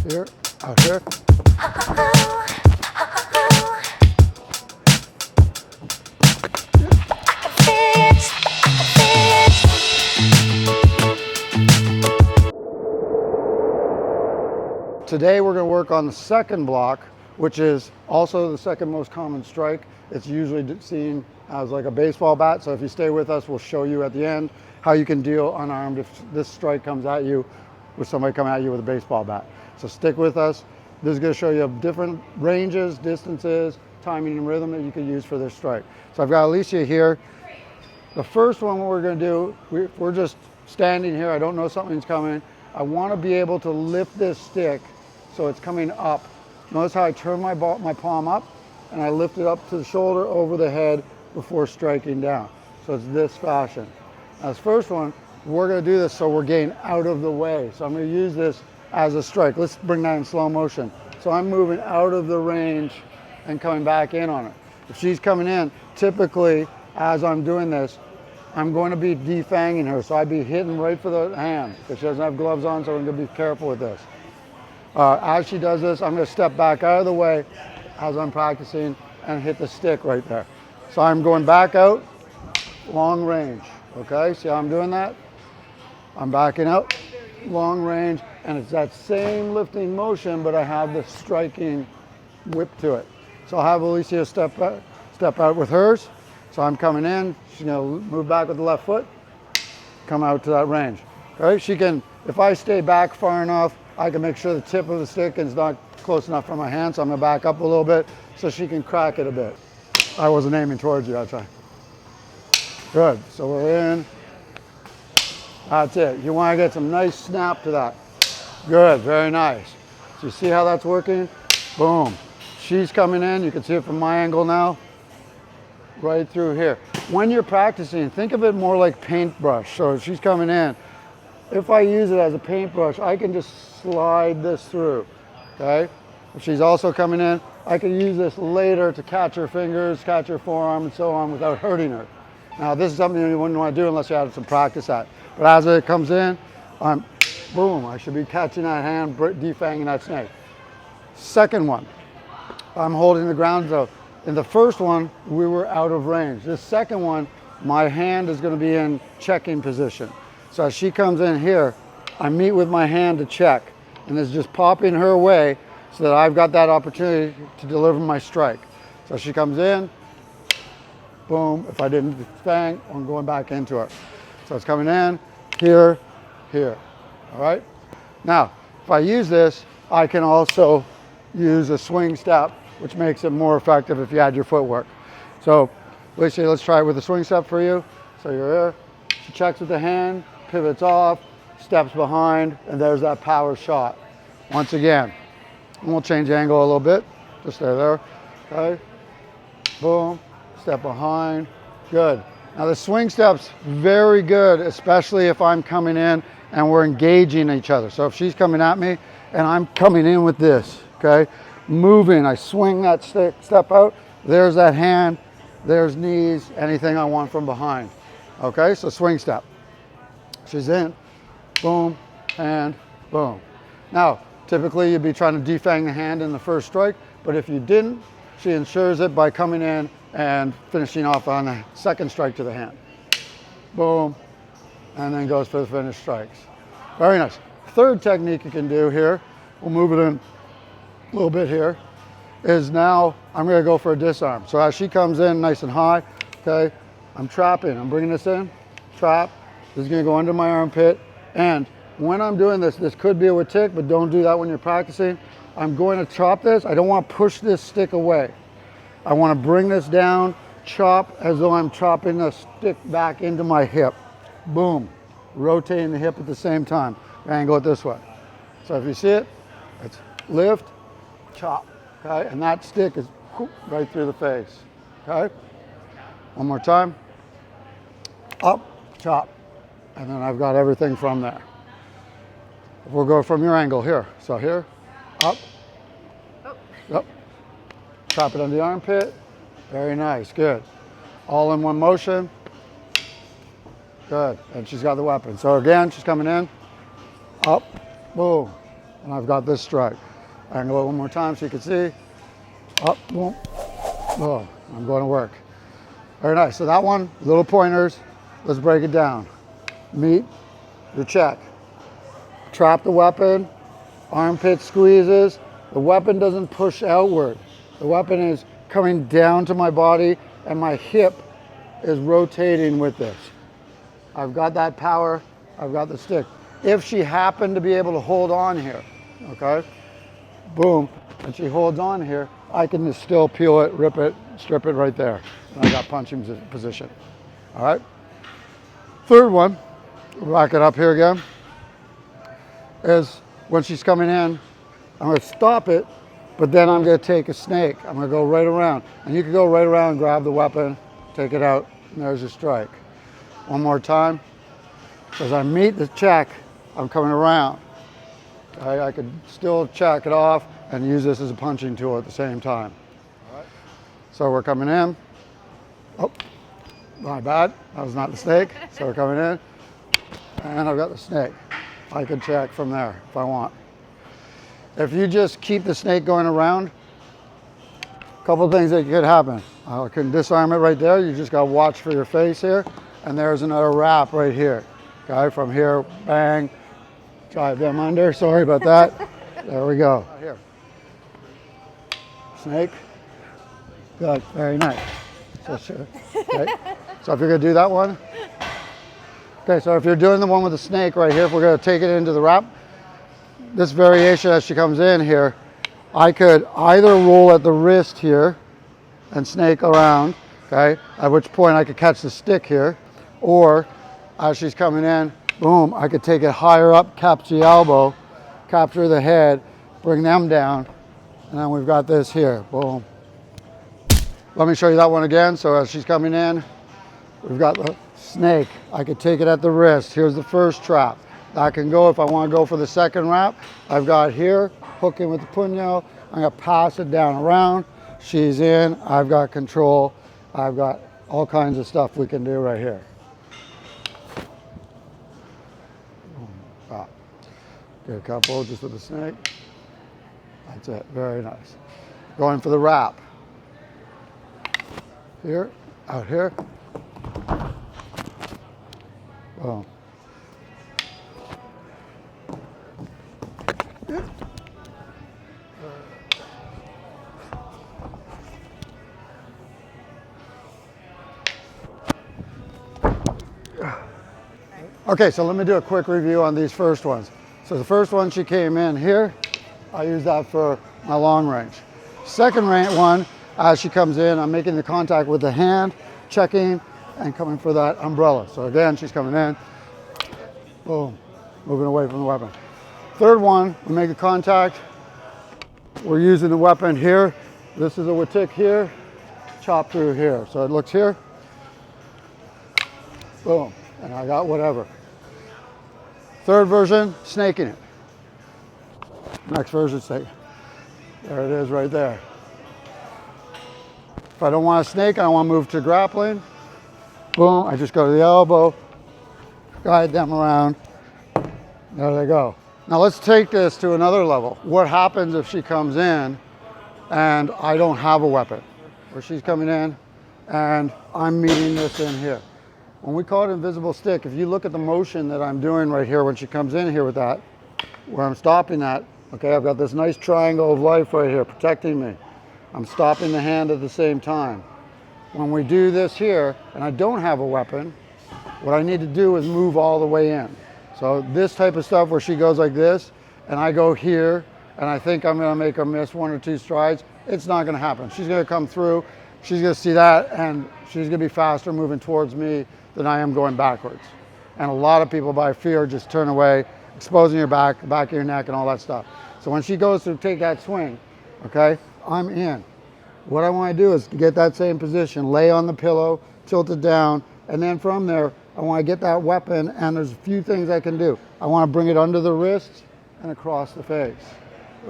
here, out here. Today we're going to work on the second block, which is also the second most common strike. It's usually seen as like a baseball bat, so if you stay with us, we'll show you at the end how you can deal unarmed if this strike comes at you with somebody coming at you with a baseball bat. So stick with us. This is going to show you different ranges, distances, timing and rhythm that you can use for this strike. So I've got Alicia here. The first one what we're going to do, we're just standing here. I don't know something's coming. I want to be able to lift this stick so it's coming up. Notice how I turn my palm up and I lift it up to the shoulder over the head before striking down. So it's this fashion. Now this first one, we're going to do this so we're getting out of the way. So I'm going to use this as a strike. Let's bring that in slow motion. So I'm moving out of the range and coming back in on her. If she's coming in, typically as I'm doing this, I'm going to be defanging her. So I'd be hitting right for the hand because she doesn't have gloves on, so I'm going to be careful with this. As she does this, I'm going to step back out of the way as I'm practicing and hit the stick right there. So I'm going back out, long range. Okay, see how I'm doing that? I'm backing out, long range, and it's that same lifting motion, but I have the striking whip to it. So I'll have Alicia step out with hers. So I'm coming in, she's going to move back with the left foot, come out to that range. Okay, she can, if I stay back far enough, I can make sure the tip of the stick is not close enough for my hand, so I'm going to back up a little bit so she can crack it a bit. I wasn't aiming towards you, I'll try. Good, so we're in. That's it. You want to get some nice snap to that. Good, very nice. So you see how that's working? Boom. She's coming in, you can see it from my angle now, right through here. When you're practicing, think of it more like paintbrush. So if she's coming in, if I use it as a paintbrush, I can just slide this through, okay? If she's also coming in, I can use this later to catch her fingers, catch her forearm, and so on without hurting her. Now, this is something you wouldn't want to do unless you had some practice at. But as it comes in, boom, I should be catching that hand, defanging that snake. Second one, I'm holding the ground though. In the first one, we were out of range. This second one, my hand is going to be in checking position. So as she comes in here, I meet with my hand to check, and it's just popping her away so that I've got that opportunity to deliver my strike. So she comes in, boom, if I didn't fang, I'm going back into it. So it's coming in, here, here, all right? Now, if I use this, I can also use a swing step, which makes it more effective if you add your footwork. So let's try it with a swing step for you. So you're here, she checks with the hand, pivots off, steps behind, and there's that power shot. Once again, and we'll change angle a little bit, just there, okay? Boom, step behind, good. Now the swing step's very good, especially if I'm coming in and we're engaging each other. So if she's coming at me and I'm coming in with this, okay? Moving, I swing that step out, there's that hand, there's knees, anything I want from behind. Okay, so swing step. She's in, boom, and boom. Now, typically you'd be trying to defang the hand in the first strike, but if you didn't, she ensures it by coming in and finishing off on the second strike to the hand. Boom, and then goes for the finished strikes. Very nice. Third technique you can do here, we'll move it in a little bit here, is now I'm going to go for a disarm. So as she comes in nice and high, okay, I'm trapping, I'm bringing this in, trap, this is going to go under my armpit, and when I'm doing this, this could be a tick, but don't do that when you're practicing. I'm going to chop this. I don't want to push this stick away. I want to bring this down, chop as though I'm chopping the stick back into my hip. Boom, rotating the hip at the same time. Angle it this way. So if you see it, it's lift, chop, okay? And that stick is right through the face, okay? One more time. Up, chop, and then I've got everything from there. We'll go from your angle here. So here, up, up, chop it under the armpit. Very nice, good. All in one motion. Good, and she's got the weapon. So again, she's coming in, up, boom, and I've got this strike. I can go one more time so you can see. Up, boom, boom. I'm going to work. Very nice. So that one, little pointers. Let's break it down. Meet your check. Trap the weapon. Armpit squeezes. The weapon doesn't push outward. The weapon is coming down to my body, and my hip is rotating with this. I've got that power. I've got the stick. If she happened to be able to hold on here, okay, boom, and she holds on here, I can just still peel it, rip it, strip it right there. And I got punching position. All right. Third one, back it up here again, is when she's coming in, I'm going to stop it, but then I'm going to take a snake. I'm going to go right around. And you can go right around, grab the weapon, take it out, and there's your strike. One more time. As I meet the check, I'm coming around. I could still check it off and use this as a punching tool at the same time. All right. So we're coming in. Oh, my bad. That was not the snake. So we're coming in. And I've got the snake. I can check from there if I want. If you just keep the snake going around, a couple of things that could happen. I can disarm it right there. You just got to watch for your face here. And there's another wrap right here. Okay, from here, bang, drive them under. Sorry about that. There we go. Here. Snake. Good, very nice. So, sure. Okay. So if you're going to do that one. Okay, so if you're doing the one with the snake right here, if we're going to take it into the wrap, this variation as she comes in here, I could either roll at the wrist here and snake around, okay, at which point I could catch the stick here, or as she's coming in, boom, I could take it higher up, capture the elbow, capture the head, bring them down, and then we've got this here, boom. Let me show you that one again. So as she's coming in, we've got the snake. I could take it at the wrist. Here's the first trap. I can go, if I want to go for the second wrap, I've got here, hooking with the puño, I'm going to pass it down around. She's in, I've got control. I've got all kinds of stuff we can do right here. Get a couple just with the snake. That's it, very nice. Going for the wrap. Here, out here. Boom. Okay, so let me do a quick review on these first ones. So the first one, she came in here. I use that for my long range. Second one, as she comes in, I'm making the contact with the hand, checking, and coming for that umbrella. So again, she's coming in, boom, moving away from the weapon. Third one, we make a contact. We're using the weapon here. This is a watik here, chop through here. So it looks here, boom, and I got whatever. Third version, snaking it. Next version, snake. There it is right there. If I don't want to snake, I want to move to grappling. Boom, I just go to the elbow, guide them around. There they go. Now let's take this to another level. What happens if she comes in and I don't have a weapon? Or she's coming in and I'm meeting this in here. When we call it invisible stick, if you look at the motion that I'm doing right here when she comes in here with that, where I'm stopping that, okay, I've got this nice triangle of life right here protecting me. I'm stopping the hand at the same time. When we do this here, and I don't have a weapon, what I need to do is move all the way in. So this type of stuff where she goes like this, and I go here, and I think I'm gonna make her miss one or two strides, it's not gonna happen. She's gonna come through, she's gonna see that, and she's gonna be faster moving towards me than I am going backwards. And a lot of people by fear just turn away, exposing your back, the back of your neck and all that stuff. So when she goes to take that swing, okay, I'm in. What I want to do is get that same position, lay on the pillow, tilt it down, and then from there, I want to get that weapon, and there's a few things I can do. I want to bring it under the wrist and across the face.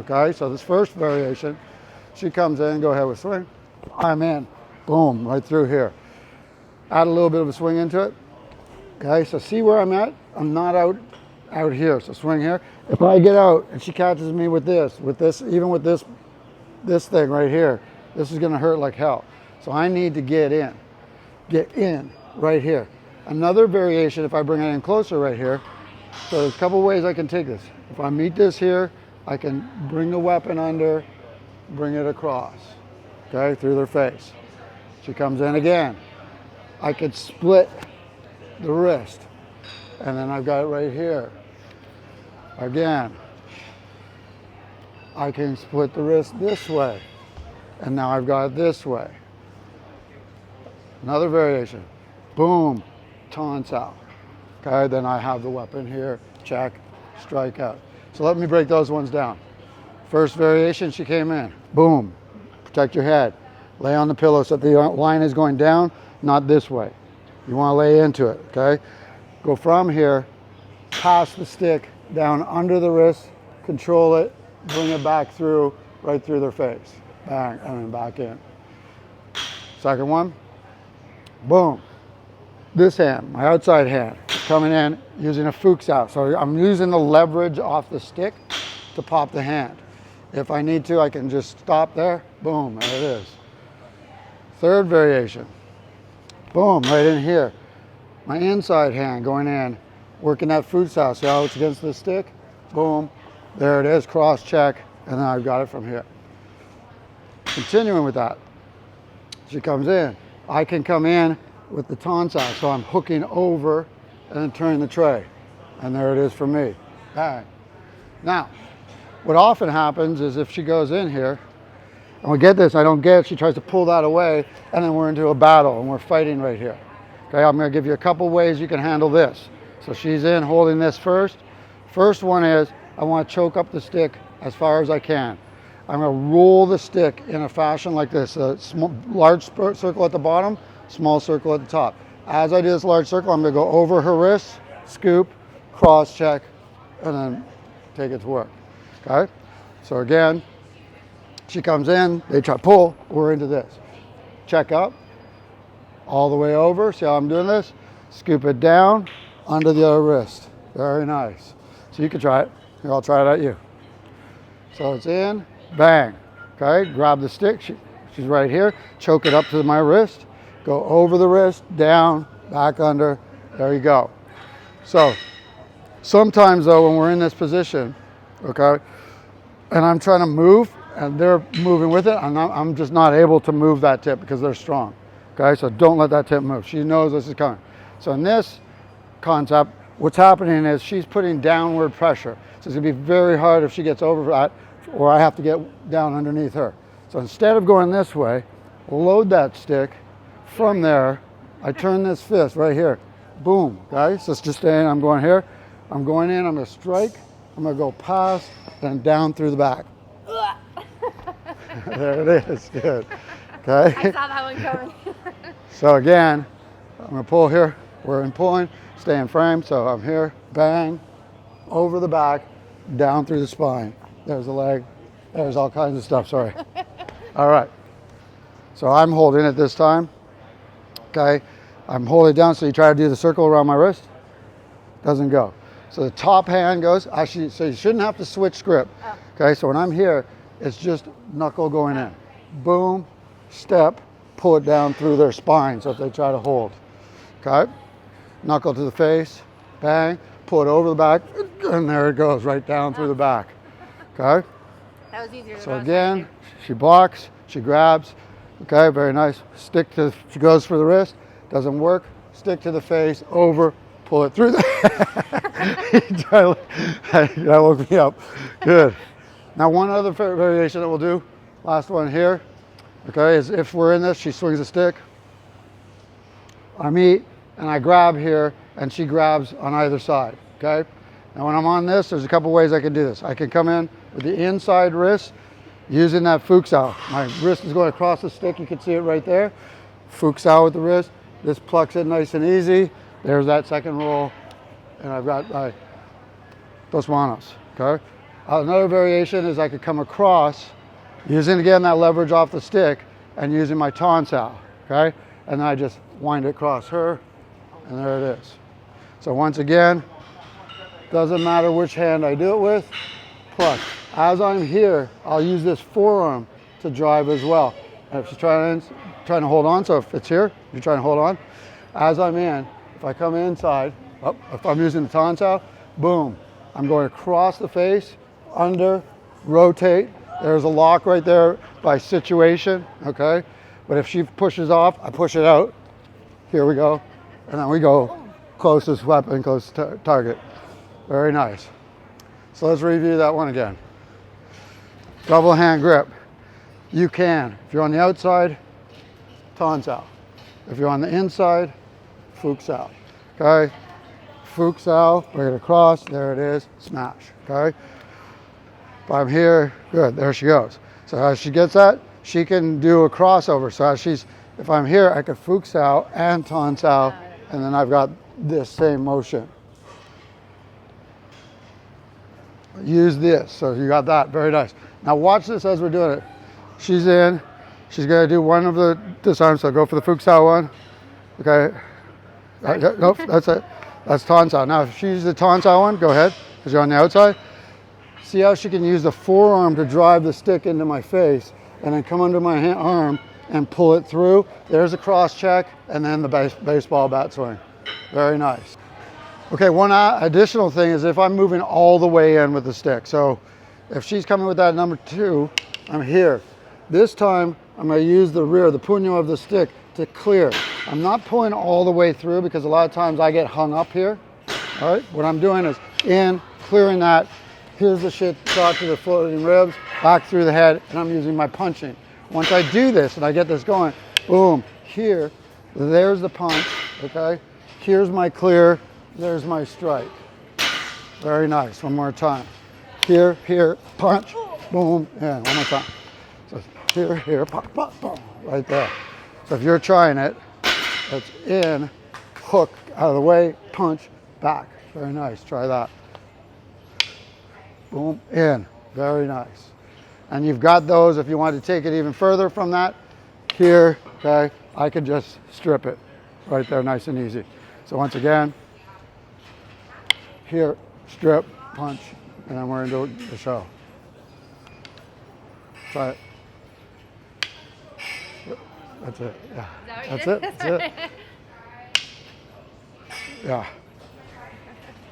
Okay, so this first variation, she comes in, go ahead with swing, I'm in, boom, right through here. Add a little bit of a swing into it. Okay, so see where I'm at? I'm not out out here. So swing here. If I get out and she catches me with this, even with this thing right here, this is gonna hurt like hell. So I need to get in right here. Another variation, if I bring it in closer right here, so there's a couple ways I can take this. If I meet this here, I can bring the weapon under, bring it across, okay, through their face. She comes in again. I could split the wrist, and then I've got it right here. Again, I can split the wrist this way, and now I've got it this way. Another variation, boom, taunts out. Okay, then I have the weapon here, check, strike out. So let me break those ones down. First variation, she came in, boom, protect your head. Lay on the pillow so that the line is going down, not this way. You want to lay into it, okay? Go from here, pass the stick down under the wrist, control it, bring it back through, right through their face. Bang, and then back in. Second one, boom. This hand, my outside hand, coming in using a fuchs out. So I'm using the leverage off the stick to pop the hand. If I need to, I can just stop there, boom, there it is. Third variation, boom, right in here. My inside hand going in, working that fuchs out. See how it's against the stick? Boom, there it is, cross check, and then I've got it from here. Continuing with that, she comes in. I can come in with the taunts out, so I'm hooking over and then turning the tray. And there it is for me, bang. Now, what often happens is if she goes in here, and we get this, I don't get it, she tries to pull that away, and then we're into a battle, and we're fighting right here. Okay, I'm gonna give you a couple ways you can handle this. So she's in holding this first. First one is, I wanna choke up the stick as far as I can. I'm gonna roll the stick in a fashion like this, a large circle at the bottom, small circle at the top. As I do this large circle, I'm gonna go over her wrist, scoop, cross check, and then take it to work, okay? So again, she comes in, they try to pull, we're into this. Check up, all the way over, see how I'm doing this? Scoop it down, under the other wrist. Very nice. So you can try it. Here, I'll try it at you. So it's in, bang, okay? Grab the stick, she's right here, choke it up to my wrist, go over the wrist, down, back under, there you go. So sometimes though, when we're in this position, okay, and I'm trying to move, and they're moving with it, I'm just not able to move that tip because they're strong. Okay, so don't let that tip move. She knows this is coming. So in this concept, what's happening is she's putting downward pressure. So it's gonna be very hard if she gets over that, or I have to get down underneath her. So instead of going this way, load that stick. From there, I turn this fist right here. Boom, guys, so it's just staying, I'm going here. I'm going in, I'm gonna strike, I'm gonna go past, then down through the back. There it is, good. Okay. I saw that one coming. So again, I'm gonna pull here, we're in pulling, stay in frame, so I'm here, bang, over the back, down through the spine. There's the leg, there's all kinds of stuff, sorry. All right, so I'm holding it this time, okay? I'm holding it down, so you try to do the circle around my wrist, doesn't go. So the top hand goes, actually, so you shouldn't have to switch grip. Oh. Okay, so when I'm here, it's just knuckle going in. Boom, step, pull it down through their spine, so if they try to hold. Okay, knuckle to the face, bang, pull it over the back, and there it goes, right down through the back. Okay? That was easier than so again, she blocks, she grabs, okay, very nice. Stick to, she goes for the wrist, doesn't work, stick to the face, over, pull it through the, that woke me up, good. Now one other variation that we'll do, last one here, okay, is if we're in this, she swings a stick, I meet, and I grab here, and she grabs on either side, okay? Now when I'm on this, there's a couple ways I can do this. I can come in with the inside wrist, using that fuchs out. My wrist is going across the stick, you can see it right there. Fuchs out with the wrist, this plucks it nice and easy. There's that second roll, and I've got my dos manos, okay? Another variation is I could come across, using again that leverage off the stick, and using my taunts out, okay? And then I just wind it across her, and there it is. So once again, Doesn't matter which hand I do it with. Plus, as I'm here, I'll use this forearm to drive as well. And if she's trying to hold on, so if it's here, you're trying to hold on. As I'm in, if I come inside, if I'm using the tansao, boom, I'm going across the face, under, rotate. There's a lock right there by situation, okay? But if she pushes off, I push it out. Here we go. And then we go closest weapon, closest target. Very nice. So let's review that one again. Double hand grip. You can, if you're on the outside, tansao. If you're on the inside, fuksao. Okay? Fuksao, bring it across, there it is, smash. Okay? If I'm here, good, there she goes. So as she gets that, she can do a crossover. So as if I'm here, I could fuksao and tansao, and then I've got this same motion. Use this, so you got that, very nice. Now watch this as we're doing it. She's in, she's gonna do one of the disarms, so go for the fuksao one. Okay, nope, that's it. That's tansao. Now if she uses the tansao one, go ahead, because you're on the outside. See how she can use the forearm to drive the stick into my face, and then come under my arm and pull it through. There's a cross check, and then the baseball bat swing. Very nice. Okay, one additional thing is if I'm moving all the way in with the stick. So if she's coming with that number 2, I'm here. This time, I'm gonna use the rear, the puño of the stick to clear. I'm not pulling all the way through because a lot of times I get hung up here. All right, what I'm doing is clearing that. Here's the shot to the floating ribs, back through the head, and I'm using my punching. Once I do this and I get this going, boom, here, there's the punch, okay? Here's my clear, there's my strike. Very nice, one more time. Here, punch, boom, and one more time. So here, pop, pop, boom, right there. So if you're trying it, it's in, hook, out of the way, punch, back. Very nice, try that. Boom, in, very nice. And you've got those, if you want to take it even further from that, here, okay, I could just strip it right there, nice and easy. So once again, here, strip, punch, and then we're into the show. Try it. That's it, yeah. That's it. Yeah.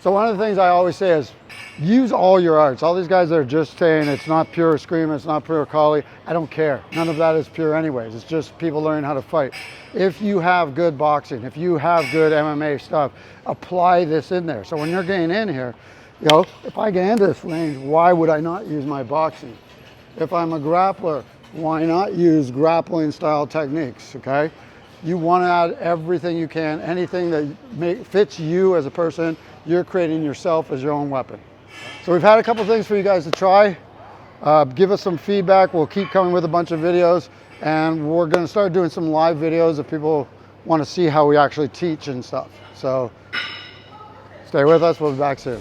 So one of the things I always say is, use all your arts. All these guys that are just saying it's not pure Escrima, it's not pure Kali, I don't care. None of that is pure anyways. It's just people learning how to fight. If you have good boxing, if you have good MMA stuff, apply this in there. So when you're getting in here, you know, if I get into this range, why would I not use my boxing? If I'm a grappler, why not use grappling style techniques, okay? You want to add everything you can, anything that fits you as a person, you're creating yourself as your own weapon. So we've had a couple things for you guys to try. Give us some feedback. We'll keep coming with a bunch of videos, and we're going to start doing some live videos if people want to see how we actually teach and stuff. So stay with us. We'll be back soon.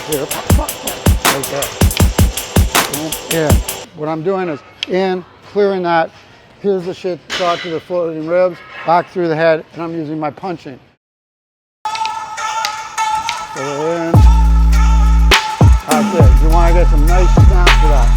Here, pop, pop, pop, right there. Yeah. What I'm doing is clearing that. Here's the shot to the floating ribs, back through the head, and I'm using my punching. So we're in. That's it. You want to get some nice snaps to that.